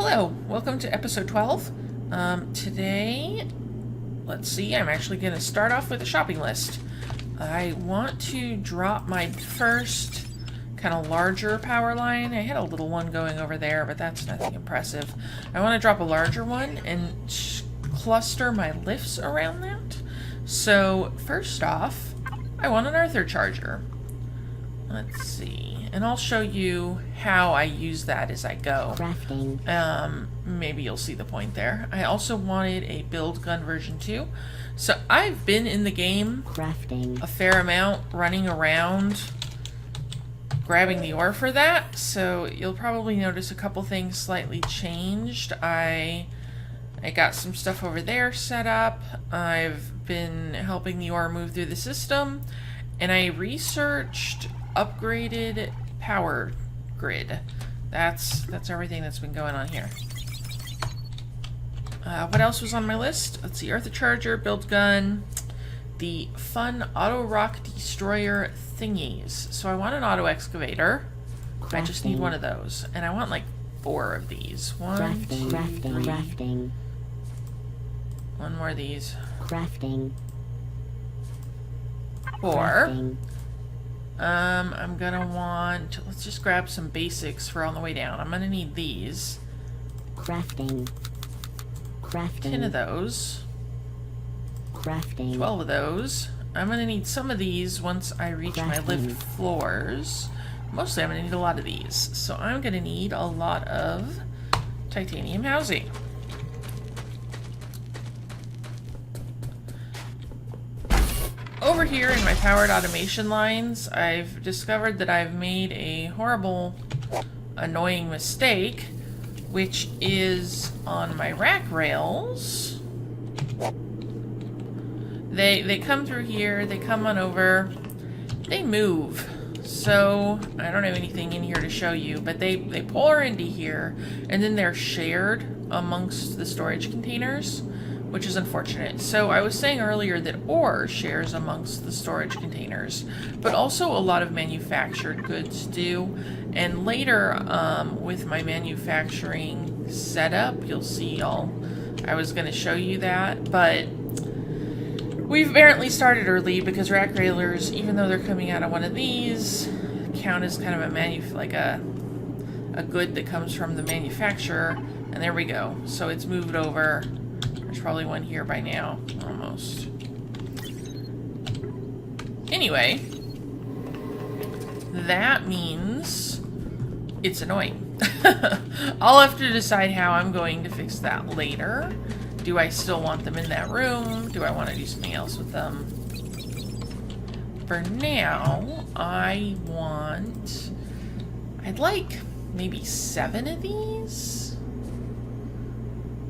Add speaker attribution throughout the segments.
Speaker 1: Hello, welcome to episode 12. Today, let's see, I'm actually going to start off with a shopping list. I want to drop my first kind of larger power line. I had a little one going over there, but that's nothing impressive. I want to drop a larger one and cluster my lifts around that. So, first off, I want an Arther charger. Let's see, and I'll show you how I use that as I go.
Speaker 2: Crafting.
Speaker 1: Maybe you'll see the point there. I also wanted a build gun version 2. So I've been in the game
Speaker 2: Crafting.
Speaker 1: a fair amount, running around, grabbing the ore for that. So you'll probably notice a couple things slightly changed. I got some stuff over there set up. I've been helping the ore move through the system, and I researched upgraded power grid. That's everything that's been going on here. What else was on my list? Let's see, Arther charger, build gun, the fun auto rock destroyer thingies. So I want an auto excavator. I just need one of those, and I want like 4 of these. One, two, three.
Speaker 2: Crafting.
Speaker 1: One more of these.
Speaker 2: Crafting.
Speaker 1: 4.
Speaker 2: Crafting.
Speaker 1: I'm gonna want, let's just grab some basics for on the way down. I'm gonna need these.
Speaker 2: Crafting.
Speaker 1: 10 of those.
Speaker 2: Crafting.
Speaker 1: 12 of those. I'm gonna need some of these once I reach my lift floors. Mostly I'm gonna need a lot of these. So I'm gonna need a lot of titanium housing. Over here in my powered automation lines, I've discovered that I've made a horrible, annoying mistake, which is on my rack rails. They come through here, they come on over, they move. So, I don't have anything in here to show you, but they pour into here, and then they're shared amongst the storage containers, which is unfortunate. So I was saying earlier that ore shares amongst the storage containers, but also a lot of manufactured goods do. And later, with my manufacturing setup, you'll see I was going to show you that, but we've apparently started early because rack railers, even though they're coming out of one of these, count as kind of a good that comes from the manufacturer. And there we go. So it's moved over. There's probably one here by now, almost. Anyway, that means it's annoying. I'll have to decide how I'm going to fix that later. Do I still want them in that room? Do I want to do something else with them? For now, I'd like maybe 7 of these.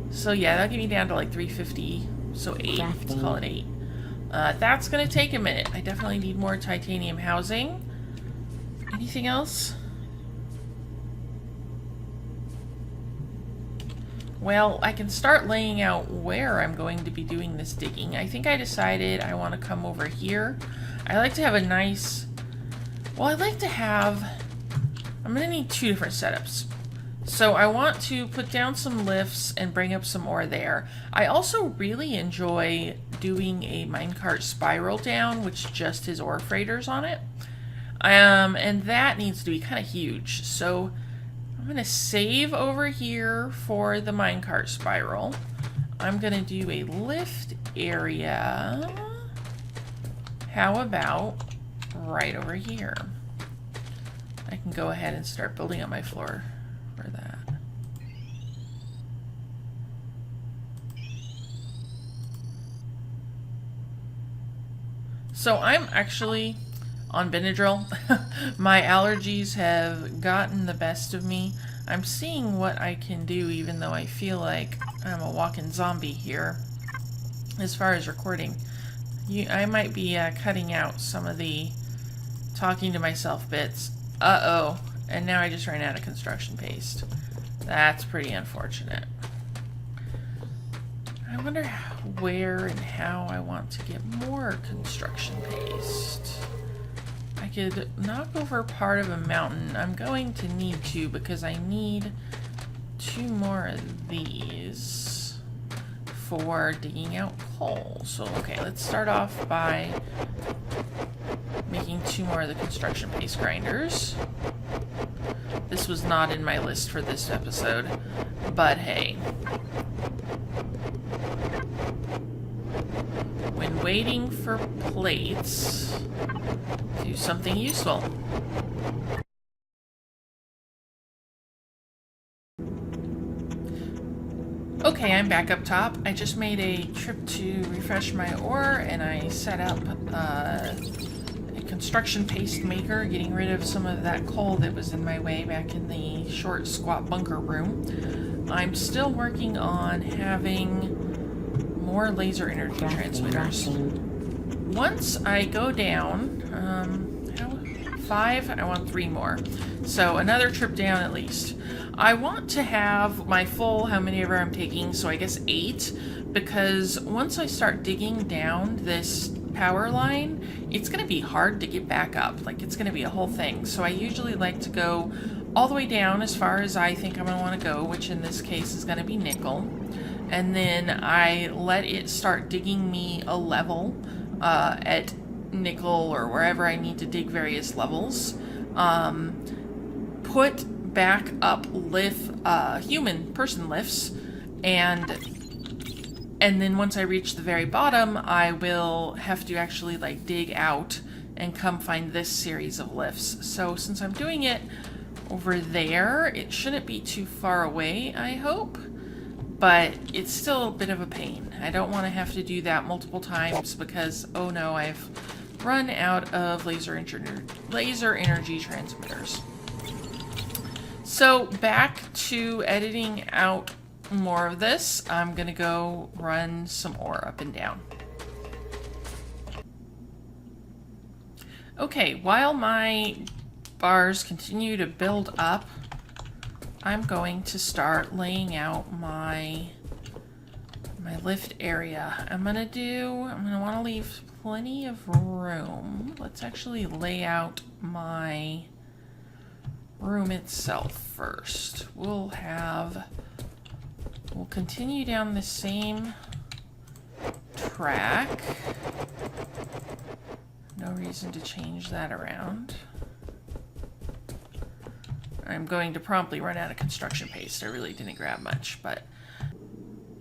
Speaker 1: So yeah, that'll get me down to like 350. So 8. Let's call it 8. That's gonna take a minute. I definitely need more titanium housing. Anything else? Well, I can start laying out where I'm going to be doing this digging. I think I decided I want to come over here. I like to have a nice... Well, I'm gonna need 2 different setups. So I want to put down some lifts and bring up some ore there. I also really enjoy doing a minecart spiral down, which just has ore freighters on it. And that needs to be kind of huge. So I'm going to save over here for the minecart spiral. I'm going to do a lift area. How about right over here? I can go ahead and start building up my floor for that. So I'm actually on Benadryl. My allergies have gotten the best of me. I'm seeing what I can do, even though I feel like I'm a walking zombie here as far as recording. I might be cutting out some of the talking to myself bits. Uh-oh. And now I just ran out of construction paste. That's pretty unfortunate. I wonder where and how I want to get more construction paste. I could knock over part of a mountain. I'm going to need to because I need 2 more of these for digging out coal. So, okay, let's start off by making 2 more of the construction paste grinders. This was not in my list for this episode, but hey. When waiting for plates, do something useful. Okay, I'm back up top. I just made a trip to refresh my ore, and I set up a construction paste maker, getting rid of some of that coal that was in my way back in the short, squat bunker room. I'm still working on having more laser energy transmitters. Once I go down, 5, I want 3 more. So another trip down at least. I want to have my full, how many ever I'm taking, so I guess 8, because once I start digging down this power line, it's going to be hard to get back up. Like, it's going to be a whole thing. So I usually like to go all the way down as far as I think I'm going to want to go, which in this case is going to be nickel. And then I let it start digging me a level at nickel or wherever I need to dig various levels. Put back up human person lifts, and then once I reach the very bottom, I will have to actually like dig out and come find this series of lifts. So since I'm doing it over there, it shouldn't be too far away, I hope, but it's still a bit of a pain. I don't want to have to do that multiple times because, oh no, I've run out of laser energy transmitters. So back to editing out more of this. I'm gonna go run some ore up and down. Okay, while my bars continue to build up, I'm going to start laying out my lift area. I'm gonna want to leave plenty of room. Let's actually lay out my room itself first. We'll continue down the same track. No reason to change that around. I'm going to promptly run out of construction paste. I really didn't grab much, but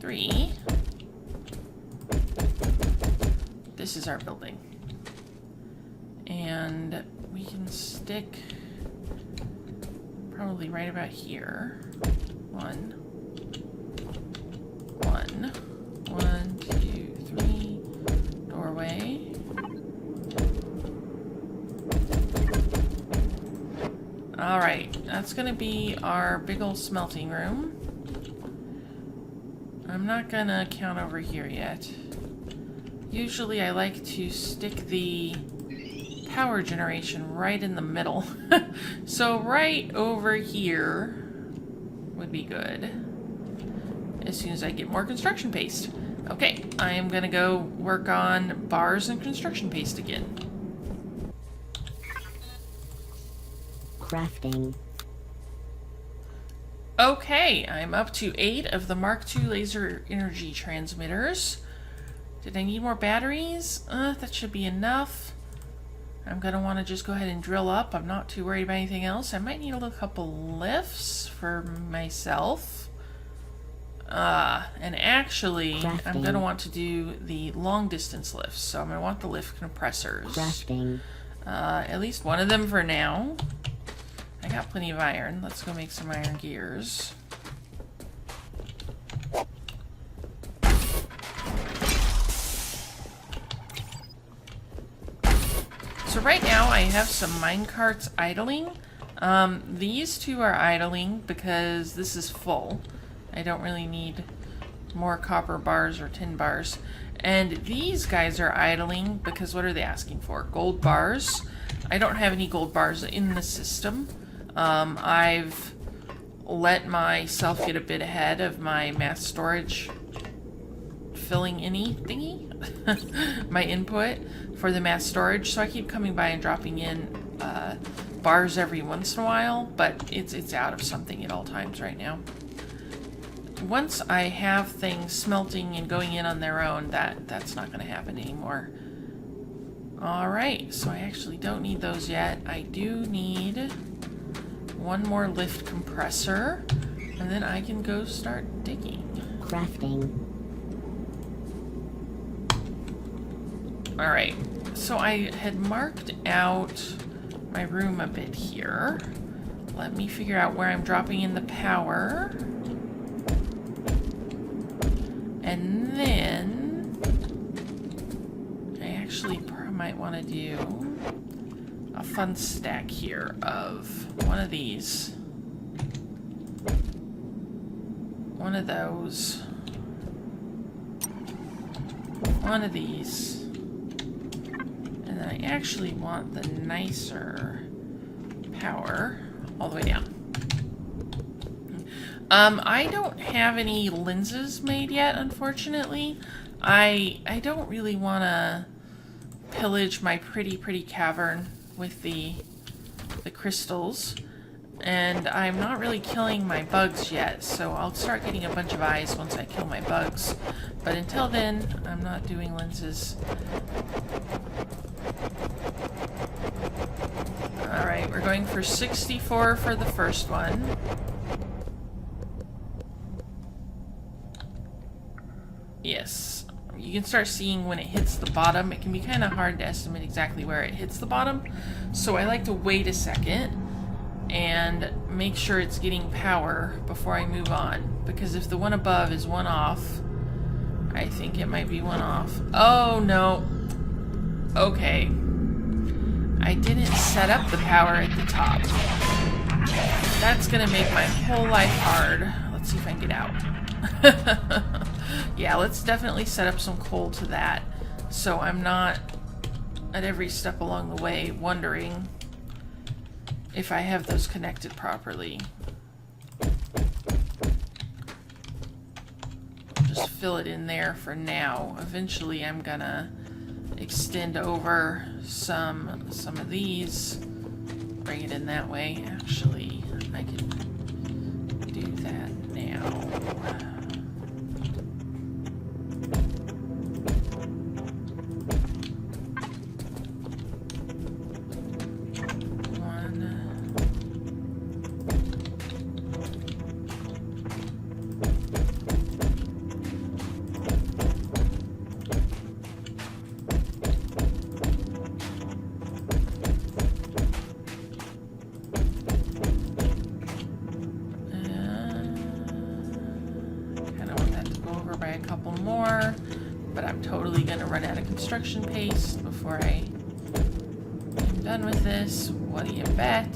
Speaker 1: 3. This is our building. And we can stick probably right about here. 1, 2, 3. Doorway. Alright, that's gonna be our big old smelting room. I'm not gonna count over here yet. Usually I like to stick the power generation right in the middle. So right over here would be good. As soon as I get more construction paste. Okay, I am gonna go work on bars and construction paste again.
Speaker 2: Crafting.
Speaker 1: Okay, I'm up to 8 of the Mark II laser energy transmitters. Did I need more batteries? That should be enough. I'm gonna want to just go ahead and drill up. I'm not too worried about anything else. I might need a couple lifts for myself. And actually,
Speaker 2: Crafting.
Speaker 1: I'm gonna want to do the long distance lifts. So I'm gonna want the lift compressors.
Speaker 2: Crafting.
Speaker 1: At least one of them for now. I got plenty of iron. Let's go make some iron gears. So right now I have some minecarts idling. These 2 are idling because this is full. I don't really need more copper bars or tin bars. And these guys are idling because what are they asking for? Gold bars. I don't have any gold bars in the system. I've let myself get a bit ahead of my mass storage filling any thingy, my input for the mass storage. So I keep coming by and dropping in bars every once in a while, but it's out of something at all times right now. once I have things smelting and going in on their own, that's not going to happen anymore. Alright, so I actually don't need those yet. I do need one more lift compressor, and then I can go start digging.
Speaker 2: Crafting.
Speaker 1: Alright, so I had marked out my room a bit here. Let me figure out where I'm dropping in the power. And then I actually might want to do a fun stack here of one of these. One of those. One of these. And then I actually want the nicer power all the way down. I don't have any lenses made yet, unfortunately. I don't really want to pillage my pretty cavern with the crystals. And I'm not really killing my bugs yet, so I'll start getting a bunch of eyes once I kill my bugs. But until then, I'm not doing lenses. Alright, we're going for 64 for the first one. Yes. You can start seeing when it hits the bottom. It can be kind of hard to estimate exactly where it hits the bottom. So I like to wait a second and make sure it's getting power before I move on. Because if the one above is one off, I think it might be one off. Oh, no. Okay. I didn't set up the power at the top. That's gonna make my whole life hard. Let's see if I can get out. Yeah, let's definitely set up some coal to that, so I'm not at every step along the way wondering if I have those connected properly. Just fill it in there for now. Eventually I'm gonna extend over some of these, bring it in that way. Actually, I can do that now. Construction paste before I am done with this. What do you bet?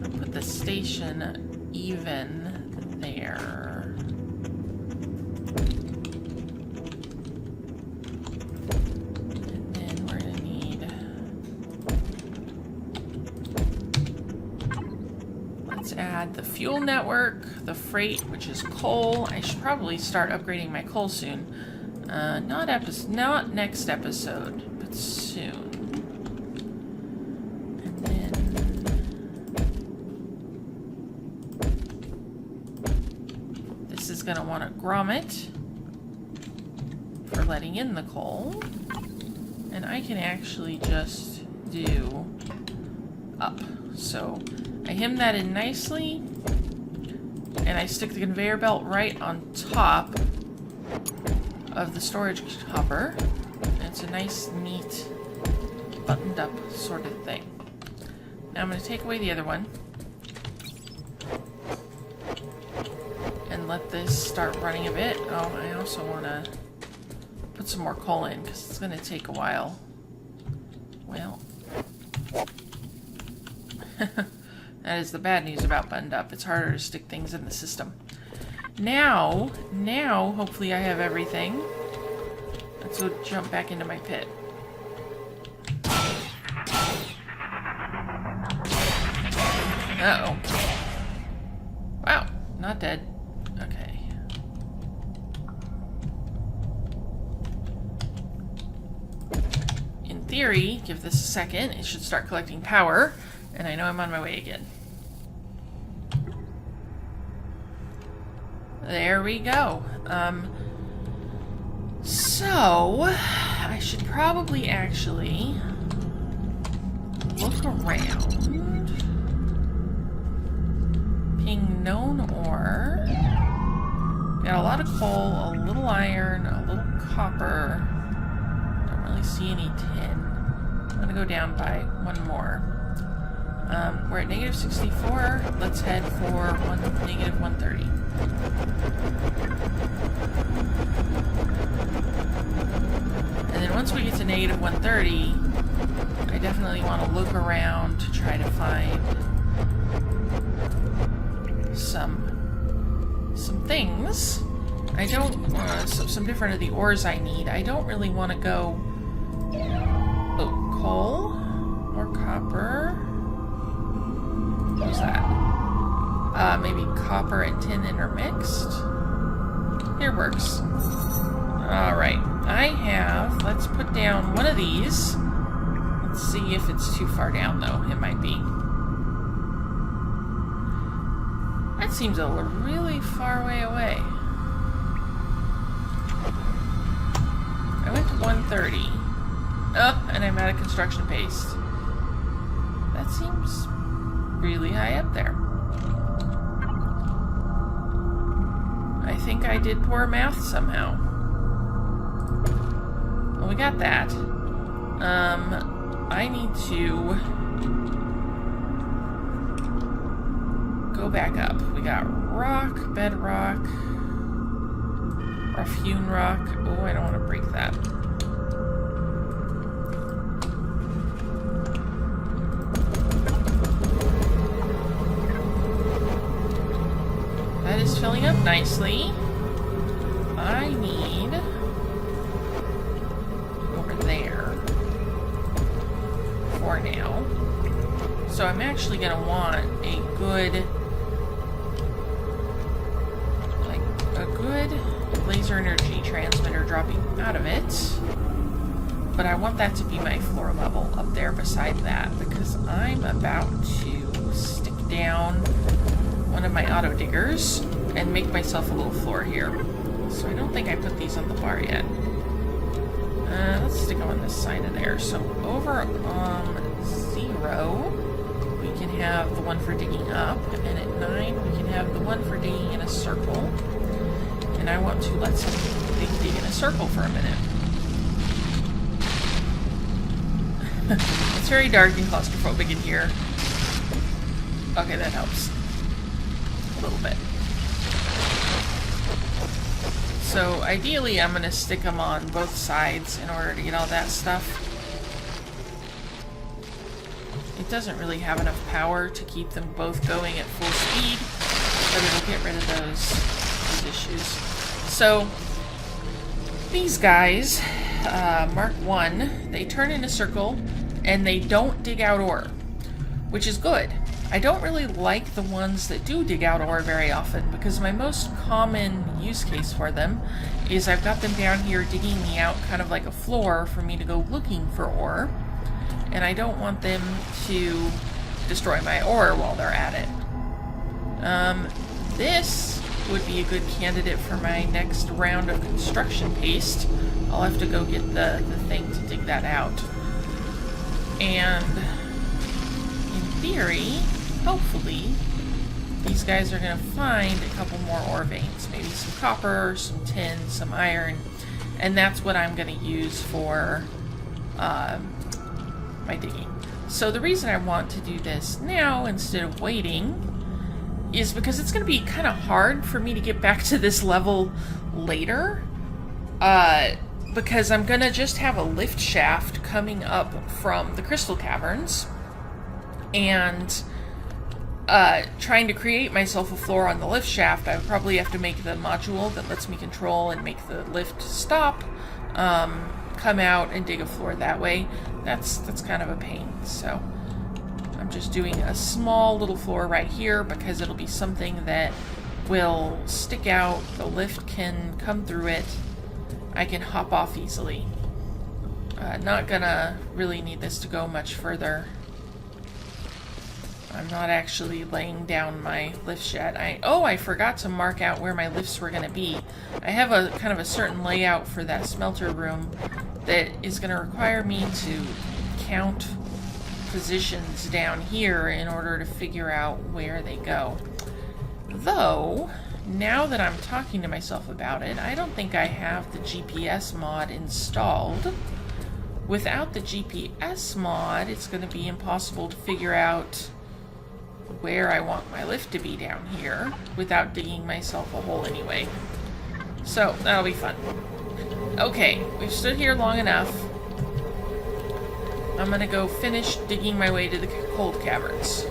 Speaker 1: I'll put the station even there. And then we're gonna need, add the fuel network, the freight, which is coal. I should probably start upgrading my coal soon. Not next episode, but soon. And then this is gonna want a grommet for letting in the coal. And I can actually just do up. So I hem that in nicely, and I stick the conveyor belt right on top of the storage hopper. And it's a nice, neat, buttoned up sort of thing. Now I'm going to take away the other one and let this start running a bit. Oh, I also want to put some more coal in because it's going to take a while. Well, that is the bad news about buttoned up. It's harder to stick things in the system. Now, hopefully I have everything. Let's go jump back into my pit. Uh-oh. Wow, not dead. Okay. theory, give this a second, it should start collecting power, and I know I'm on my way again. There we go. So, I should probably actually look around. Ping known ore. Got a lot of coal, a little iron, a little copper. Don't really see any tin. I'm gonna go down by one more. We're at negative 64. Let's head for negative 130. And then once we get to negative 130, I definitely want to look around to try to find some things. I don't some different of the ores I need. I don't really want to go. Oh, coal or copper. What was that? Maybe copper and tin intermixed. Here works. Alright, I have, let's put down one of these. Let's see if it's too far down though. It might be. That seems a really far way away. I went to 130. Oh, and I'm out of construction paste. That seems really high up there. I think I did poor math somehow. Well, we got that. I need to go back up. We got rock, bedrock, rough-hewn rock. Oh, I don't want to break that. That is filling up nicely. I need over there for now. So I'm actually going to want a good, laser energy transmitter dropping out of it. But I want that to be my floor level up there beside that, because I'm about to stick down one of my auto diggers and make myself a little floor here. So I don't think I put these on the bar yet. Let's stick them on this side of there. So over on 0, we can have the one for digging up, and at 9 we can have the one for digging in a circle. And I want to let something dig in a circle for a minute. It's very dark and claustrophobic in here. Okay, that helps. A little bit. So ideally I'm going to stick them on both sides in order to get all that stuff. It doesn't really have enough power to keep them both going at full speed, but it'll get rid of those issues. So these guys, Mark 1, they turn in a circle and they don't dig out ore, which is good. I don't really like the ones that do dig out ore very often, because my most common use case for them is I've got them down here digging me out kind of like a floor for me to go looking for ore, and I don't want them to destroy my ore while they're at it. This would be a good candidate for my next round of construction paste. I'll have to go get the thing to dig that out. And in theory, hopefully, these guys are going to find a couple more ore veins. Maybe some copper, some tin, some iron. And that's what I'm going to use for my digging. So the reason I want to do this now instead of waiting is because it's going to be kind of hard for me to get back to this level later. Because I'm going to just have a lift shaft coming up from the crystal caverns. And trying to create myself a floor on the lift shaft, I would probably have to make the module that lets me control and make the lift stop, come out and dig a floor that way. That's kind of a pain. So I'm just doing a small little floor right here because it'll be something that will stick out. The lift can come through it. I can hop off easily. Not gonna really need this to go much further. I'm not actually laying down my lifts yet. I forgot to mark out where my lifts were gonna be. I have a kind of a certain layout for that smelter room that is gonna require me to count positions down here in order to figure out where they go. Though, now that I'm talking to myself about it, I don't think I have the GPS mod installed. Without the GPS mod, it's going to be impossible to figure out where I want my lift to be down here without digging myself a hole anyway. So, that'll be fun. Okay, we've stood here long enough. I'm going to go finish digging my way to the cold caverns.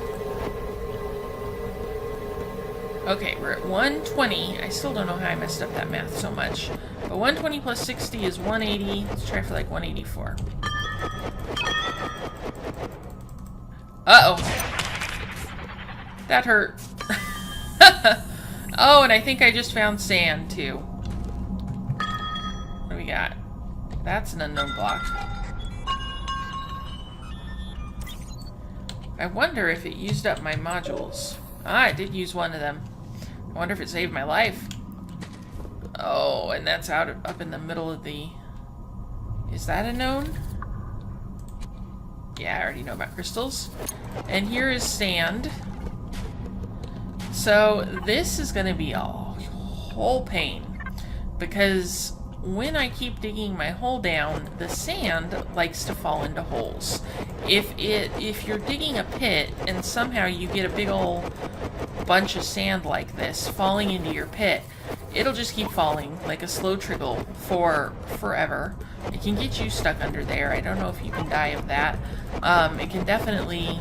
Speaker 1: Okay, we're at 120. I still don't know how I messed up that math so much. But 120 plus 60 is 180. Let's try for like 184. Uh-oh. That hurt. Oh, and I think I just found sand, too. What do we got? That's an unknown block. I wonder if it used up my modules. Ah, it did use one of them. I wonder if it saved my life. Oh, and that's up in the middle of the... Is that a known? Yeah, I already know about crystals. And here is sand. So this is going to be a whole pain. Because when I keep digging my hole down, the sand likes to fall into holes. If you're digging a pit and somehow you get a big old bunch of sand like this falling into your pit, it'll just keep falling like a slow trickle for forever. It can get you stuck under there. I don't know if you can die of that. It can definitely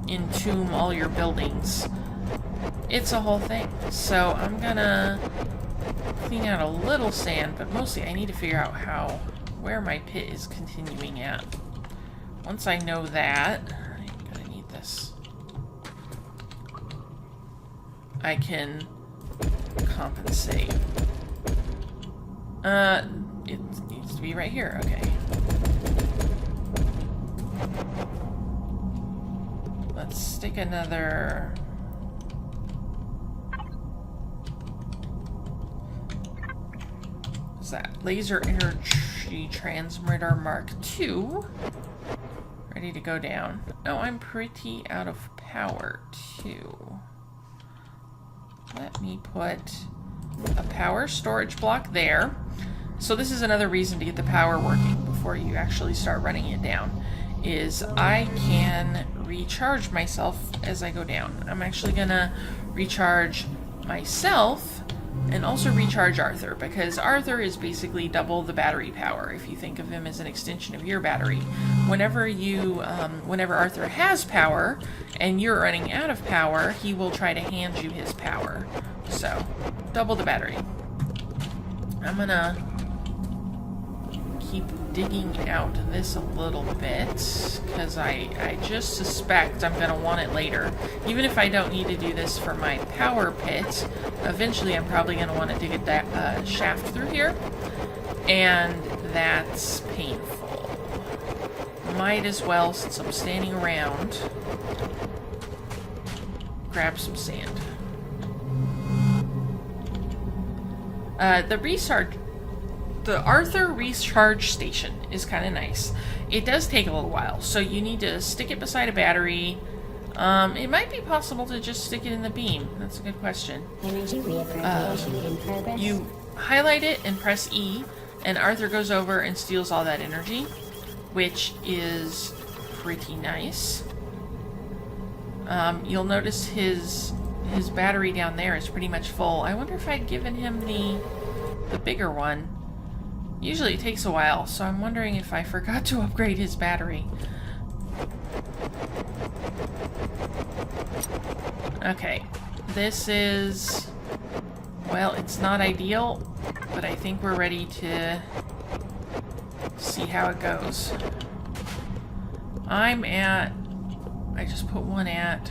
Speaker 1: entomb all your buildings. It's a whole thing. So I'm gonna clean out a little sand, but mostly I need to figure out where my pit is continuing at. Once I know that, I'm gonna need this. I can compensate. It needs to be right here. Okay. Let's stick another... What's that? Laser Energy Transmitter Mark II. Ready to go down. Oh, I'm pretty out of power, too. Let me put a power storage block there. So this is another reason to get the power working before you actually start running it down, is I can recharge myself as I go down. I'm actually gonna recharge myself and also recharge Arther, because Arther is basically double the battery power if you think of him as an extension of your battery. Whenever Arther has power and you're running out of power, he will try to hand you his power. So, double the battery. I'm gonna keep digging out this a little bit, because I just suspect I'm gonna want it later. Even if I don't need to do this for my power pit, eventually I'm probably gonna want to dig a shaft through here, and that's painful. Might as well, since I'm standing around, grab some sand. The Arther recharge station is kind of nice. It does take a little while, so you need to stick it beside a battery. It might be possible to just stick it in the beam. That's a good question.
Speaker 2: Energy reappropriation in progress.
Speaker 1: You highlight it and press E, and Arther goes over and steals all that energy, which is pretty nice. You'll notice his battery down there is pretty much full. I wonder if I'd given him the bigger one. Usually it takes a while, so I'm wondering if I forgot to upgrade his battery. Okay, this is... well, it's not ideal, but I think we're ready to see how it goes. I just put one at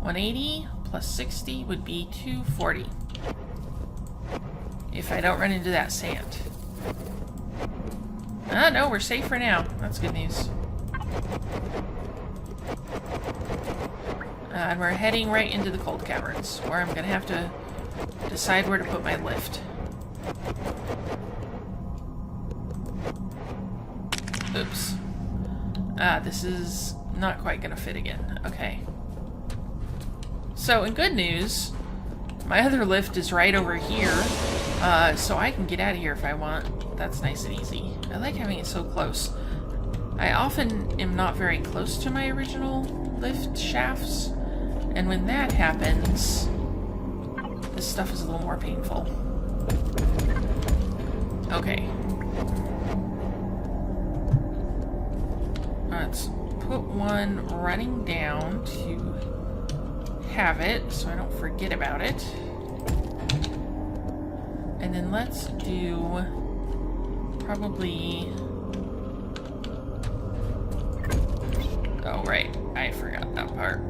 Speaker 1: 180 plus 60 would be 240. If I don't run into that sand. No, we're safe for now. That's good news. And we're heading right into the cold caverns, where I'm going to have to decide where to put my lift. Oops. This is not quite going to fit again. Okay. So, in good news, my other lift is right over here, so I can get out of here if I want. That's nice and easy. I like having it so close. I often am not very close to my original lift shafts, and when that happens, this stuff is a little more painful. Okay. Let's put one running down to have it, so I don't forget about it. And then let's do probably... Oh, right. I forgot that part.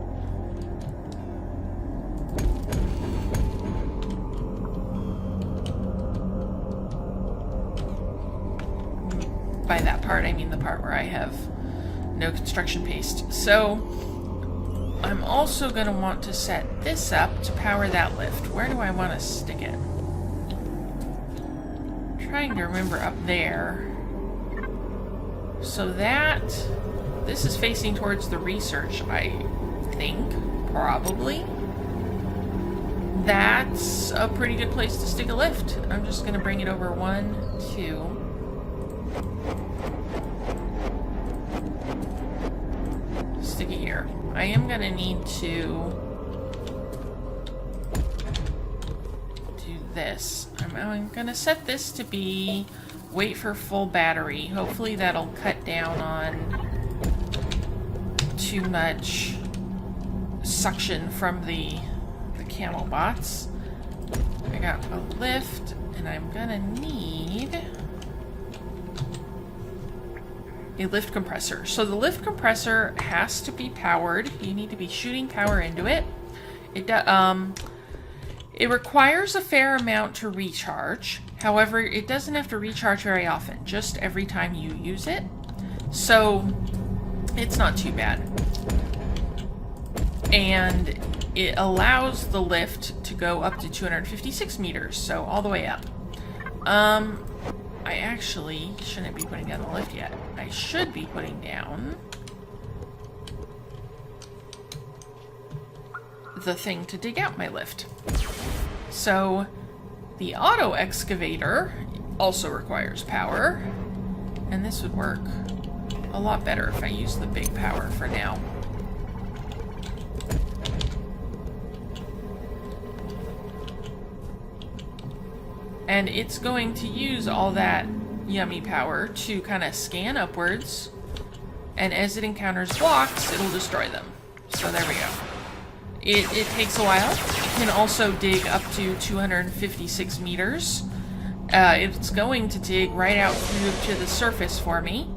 Speaker 1: By that part, I mean the part where I have no construction paste. So, I'm also going to want to set this up to power that lift. Where do I want to stick it? I'm trying to remember up there. So that... This is facing towards the research, I think. Probably. That's a pretty good place to stick a lift. I'm just going to bring it over 1, 2... Stick it here. I am going to need to do this. I'm going to set this to be wait for full battery. Hopefully that'll cut down on too much suction from the camel bots. I got a lift, and I'm going to need a lift compressor. So the lift compressor has to be powered. You need to be shooting power into it. It requires a fair amount to recharge. However, it doesn't have to recharge very often, just every time you use it. So it's not too bad. And it allows the lift to go up to 256 meters, so all the way up. I actually shouldn't be putting down the lift yet. I should be putting down the thing to dig out my lift. So the auto excavator also requires power, and this would work a lot better if I use the big power for now. And it's going to use all that yummy power to kind of scan upwards. And as it encounters blocks, it'll destroy them. So there we go. It takes a while. It can also dig up to 256 meters. It's going to dig right out through to the surface for me.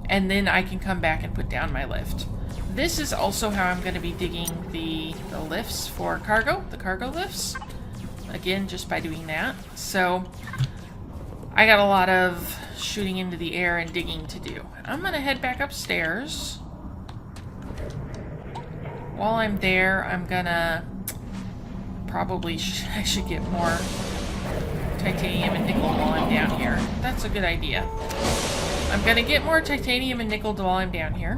Speaker 1: And then I can come back and put down my lift. This is also how I'm going to be digging the lifts for cargo, the cargo lifts. Again, just by doing that. So, I got a lot of shooting into the air and digging to do. I'm going to head back upstairs. While I'm there, I'm going to probably I should get more titanium and nickel while I'm down here. That's a good idea. I'm going to get more titanium and nickel while I'm down here.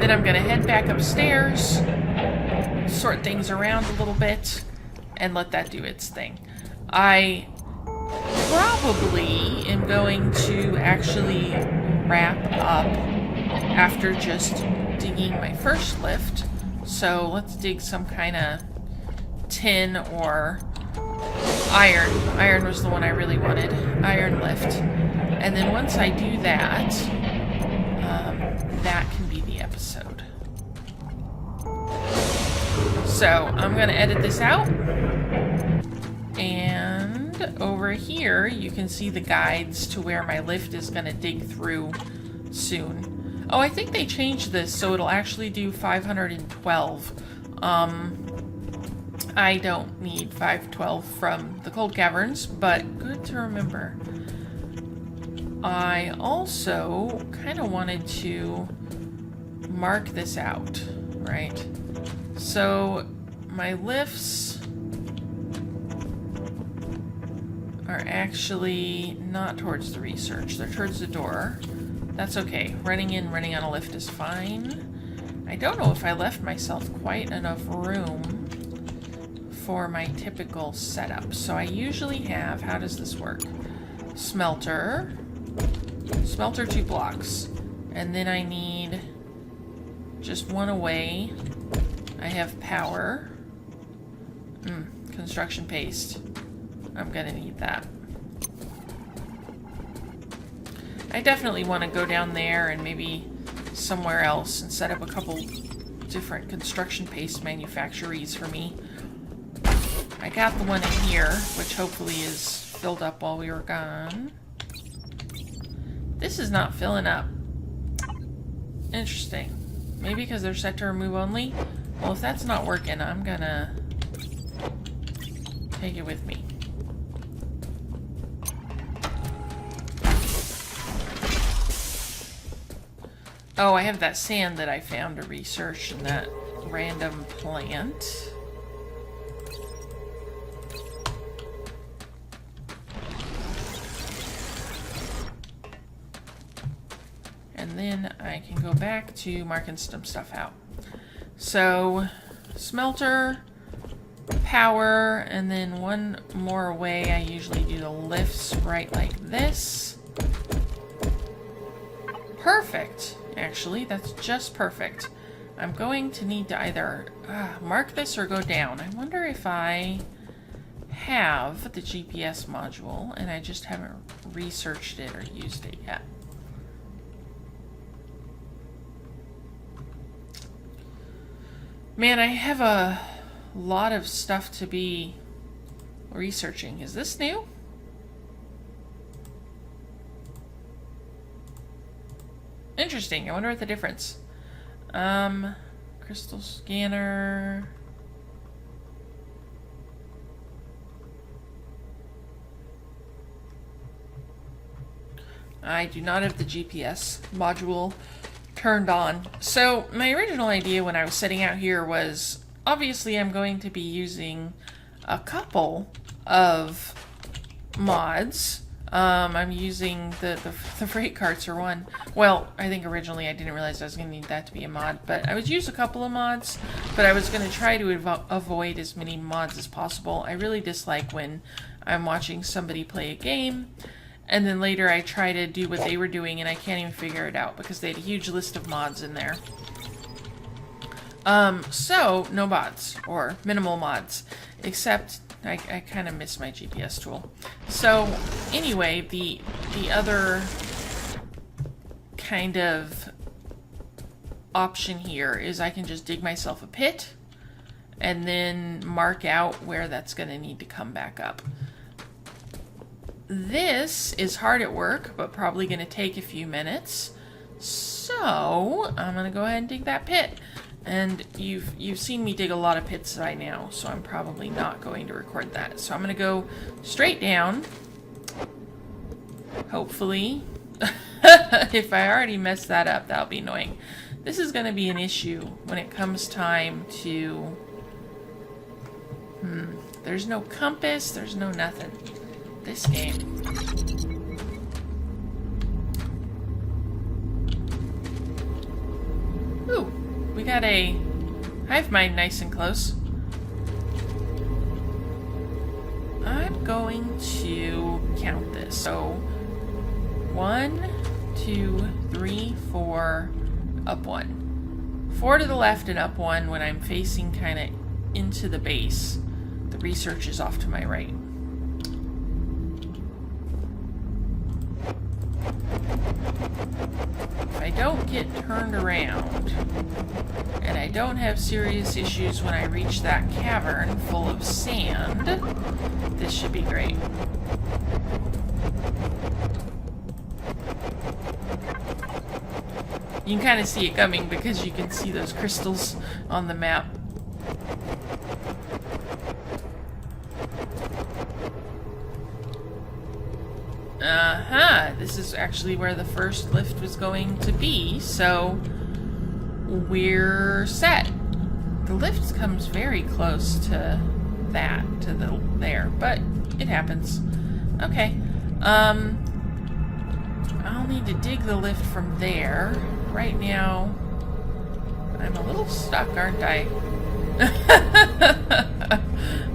Speaker 1: Then I'm going to head back upstairs, sort things around a little bit, and let that do its thing. I probably am going to actually wrap up after just digging my first lift. So let's dig some kind of tin or iron. Iron was the one I really wanted. Iron lift. And then once I do that, that can be the episode. So I'm going to edit this out. And over here, you can see the guides to where my lift is going to dig through soon. Oh, I think they changed this so it'll actually do 512. I don't need 512 from the cold caverns, but good to remember. I also kind of wanted to mark this out, right? So my lifts are actually not towards the research. They're towards the door. That's okay. Running in, running on a lift is fine. I don't know if I left myself quite enough room for my typical setup. So I usually have, how does this work? Smelter, 2 blocks. And then I need just one away. I have power. Construction paste. I'm gonna need that. I definitely want to go down there and maybe somewhere else and set up a couple different construction paste manufactories for me. I got the one in here, which hopefully is filled up while we were gone. This is not filling up. Interesting. Maybe because they're set to remove only? Well, if that's not working, I'm gonna take it with me. Oh, I have that sand that I found to research in that random plant. And then I can go back to marking some stuff out. So, smelter, power, and then one more away. I usually do the lifts right like this. Perfect. Actually, that's just perfect. I'm going to need to either mark this or go down. I wonder if I have the GPS module and I just haven't researched it or used it yet. Man, I have a lot of stuff to be researching. Is this new? Interesting. I wonder what the difference. Crystal scanner. I do not have the GPS module turned on. So my original idea when I was setting out here was obviously I'm going to be using a couple of mods. I'm using the freight carts are one. Well, I think originally I didn't realize I was going to need that to be a mod, but I would use a couple of mods, but I was going to try to avoid as many mods as possible. I really dislike when I'm watching somebody play a game and then later I try to do what they were doing and I can't even figure it out because they had a huge list of mods in there. So no mods or minimal mods, except I kind of miss my GPS tool. So anyway, the other kind of option here is I can just dig myself a pit and then mark out where that's going to need to come back up. This is hard at work, but probably going to take a few minutes. So I'm going to go ahead and dig that pit. And you've seen me dig a lot of pits by now, so I'm probably not going to record that. So I'm going to go straight down. Hopefully. If I already messed that up, that'll be annoying. This is going to be an issue when it comes time to... There's no compass, there's no nothing. This game. Ooh. We got a hive mind nice and close. I'm going to count this. So 1, 2, 3, 4, up 1. 4 to the left and up 1 when I'm facing kind of into the base. The research is off to my right. If I don't get turned around, and I don't have serious issues when I reach that cavern full of sand, this should be great. You can kind of see it coming because you can see those crystals on the map. This is actually where the first lift was going to be, so we're set. The lift comes very close to that, to there, but it happens. Okay. I'll need to dig the lift from there. Right now, I'm a little stuck, aren't I?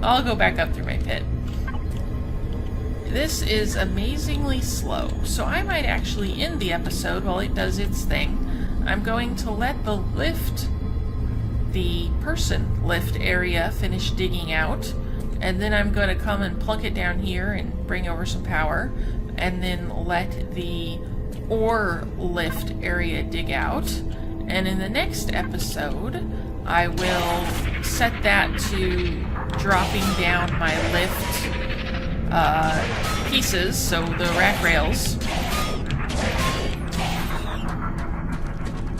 Speaker 1: I'll go back up through my pit. This is amazingly slow, so I might actually end the episode while it does its thing. I'm going to let the person lift area finish digging out, and then I'm going to come and plunk it down here and bring over some power, and then let the ore lift area dig out. And in the next episode, I will set that to dropping down my lift pieces, so the rack rails.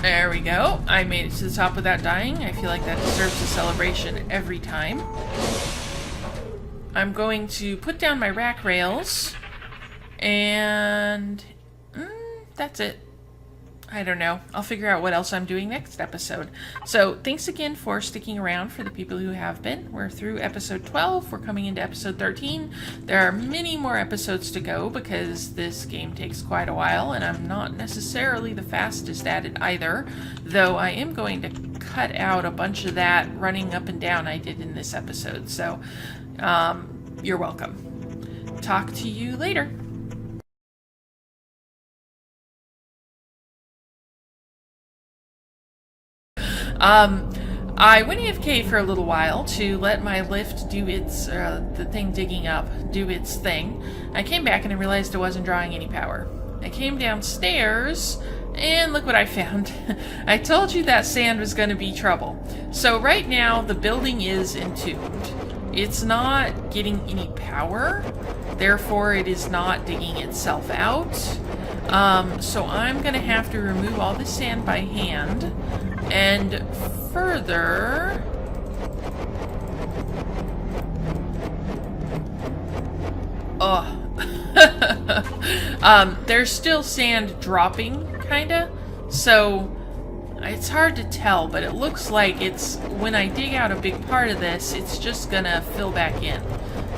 Speaker 1: There we go. I made it to the top without dying. I feel like that deserves a celebration every time. I'm going to put down my rack rails, and that's it. I don't know. I'll figure out what else I'm doing next episode. So thanks again for sticking around for the people who have been. We're through episode 12. We're coming into episode 13. There are many more episodes to go because this game takes quite a while, and I'm not necessarily the fastest at it either, though I am going to cut out a bunch of that running up and down I did in this episode. So you're welcome. Talk to you later. I went AFK for a little while to let my lift do its, the thing digging up, do its thing. I came back and I realized I wasn't drawing any power. I came downstairs, and look what I found. I told you that sand was going to be trouble. So right now, the building is entombed. It's not getting any power, therefore it is not digging itself out. So I'm going to have to remove all the sand by hand. And further, there's still sand dropping, kinda, so it's hard to tell, but it looks like it's, when I dig out a big part of this, it's just gonna fill back in.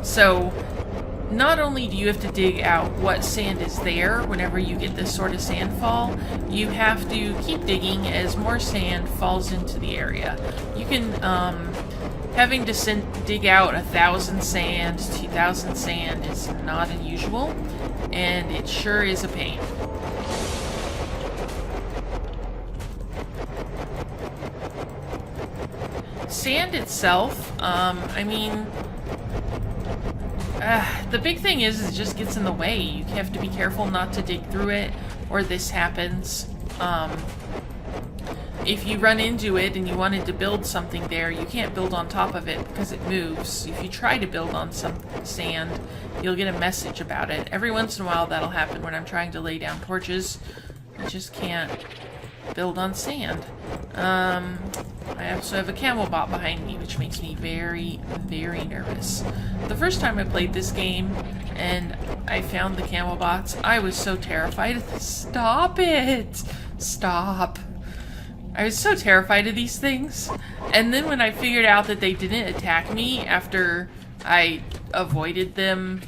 Speaker 1: So not only do you have to dig out what sand is there whenever you get this sort of sandfall, you have to keep digging as more sand falls into the area. You can, having to dig out 1,000 sand, 2,000 sand is not unusual, and it sure is a pain. Sand itself, I mean, the big thing is it just gets in the way. You have to be careful not to dig through it, or this happens. If you run into it and you wanted to build something there, you can't build on top of it because it moves. If you try to build on some sand, you'll get a message about it. Every once in a while that'll happen when I'm trying to lay down torches. I just can't build on sand. I also have a camel bot behind me, which makes me very, very nervous. The first time I played this game and I found the camel bots, I was so terrified. Stop it! Stop. I was so terrified of these things. And then when I figured out that they didn't attack me after I avoided them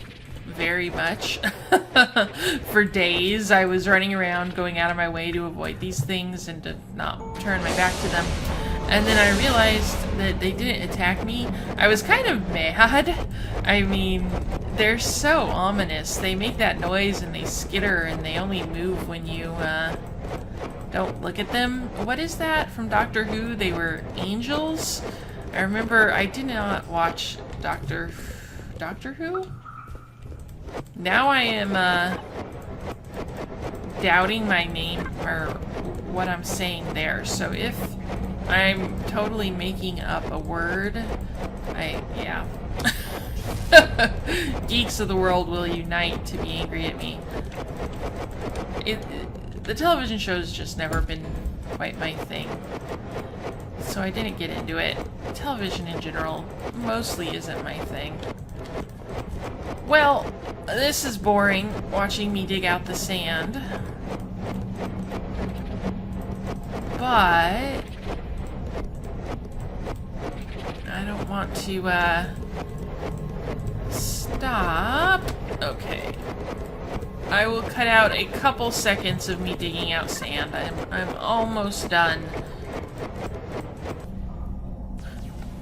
Speaker 1: very much for days, I was running around going out of my way to avoid these things and to not turn my back to them. And then I realized that they didn't attack me. I was kind of mad. I mean, they're so ominous. They make that noise and they skitter and they only move when you don't look at them. What is that from Doctor Who? They were angels? I remember I did not watch Doctor Who? Now I am doubting my name or what I'm saying there. So if I'm totally making up a word, yeah. Geeks of the world will unite to be angry at me. The television show's just never been quite my thing, so I didn't get into it. Television in general mostly isn't my thing. Well, This is boring, watching me dig out the sand. But I don't want to stop. Okay. I will cut out a couple seconds of me digging out sand. I'm almost done.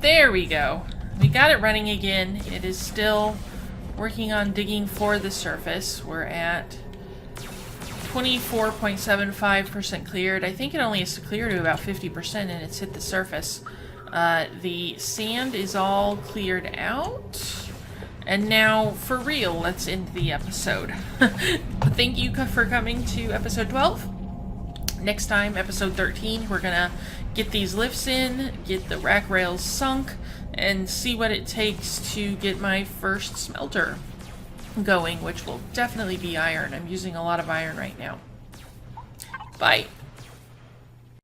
Speaker 1: There we go. We got it running again. It is still working on digging for the surface. We're at 24.75% cleared. I think it only has to clear to about 50% and it's hit the surface. The sand is all cleared out. And now, for real, let's end the episode. Thank you for coming to episode 12. Next time, episode 13, we're gonna get these lifts in, get the rack rails sunk, and see what it takes to get my first smelter going, which will definitely be iron. I'm using a lot of iron right now. Bye.